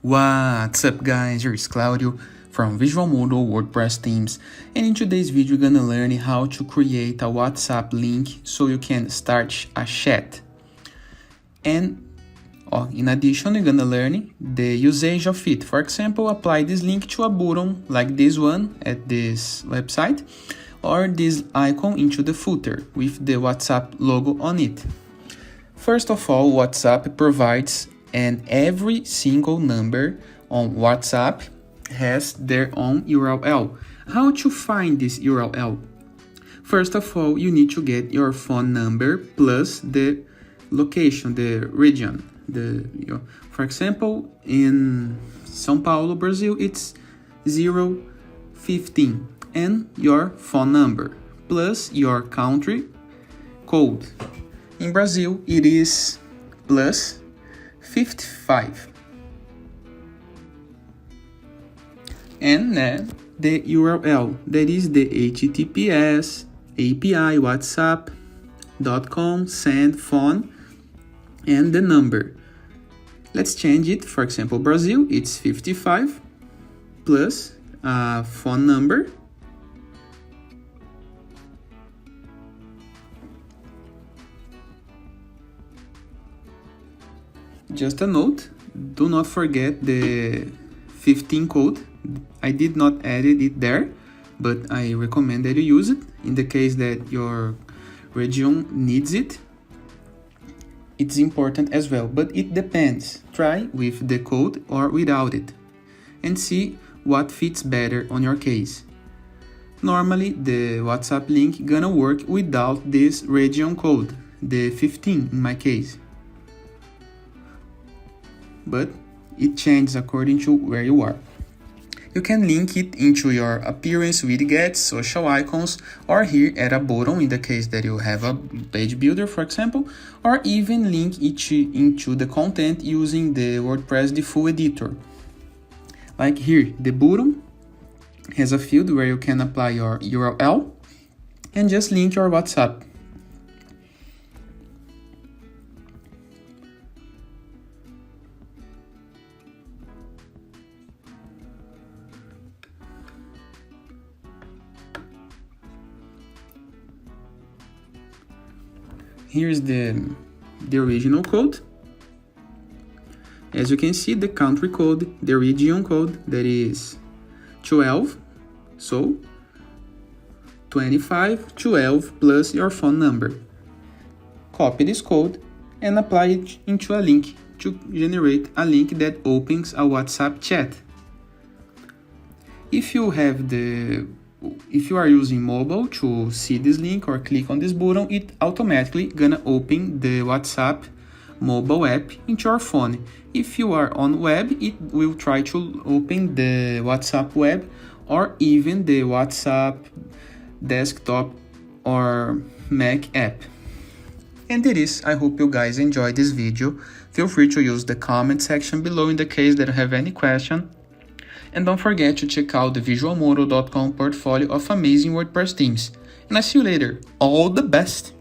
What's up guys, here's Claudio from Visual Modo WordPress themes, and in today's video you're gonna learn how to create a WhatsApp link so you can start a chat. And in addition, you're gonna learn the usage of it. For example, apply this link to a button like this one at this website, or this icon into the footer with the WhatsApp logo on it. First of all, WhatsApp provides and every single number on WhatsApp has their own URL. How to find this URL? First of all, you need to get your phone number plus the location, the region. For example, in São Paulo, Brazil, it's 015 and your phone number plus your country code. In Brazil, it is plus 55. And then the URL, that is the HTTPS API whatsapp.com send phone and the number. Let's change it. For example, Brazil, it's 55 plus phone number. Just a note, do not forget the 15 code. I did not add it there, but I recommend that you use it in the case that your region needs it. It's important as well, but it depends. Try with the code or without it and see what fits better on your case. Normally, the WhatsApp link gonna work without this region code, the 15 in my case. But it changes according to where you are. You can link it into your appearance, widgets, social icons, or here add a button in the case that you have a page builder, for example, or even link it into the content using the WordPress default editor. Like here, the button has a field where you can apply your URL and just link your WhatsApp. Here's the original code. As you can see, the country code, the region code, that is 12. So 2512 plus your phone number. Copy this code and apply it into a link to generate a link that opens a WhatsApp chat. If you are using mobile to see this link or click on this button, it automatically gonna open the WhatsApp mobile app into your phone. If you are on web, it will try to open the WhatsApp web or even the WhatsApp desktop or Mac app. And it is. I hope you guys enjoyed this video. Feel free to use the comment section below in the case that you have any question. And don't forget to check out the visualmodo.com portfolio of amazing WordPress themes. And I see you later. All the best!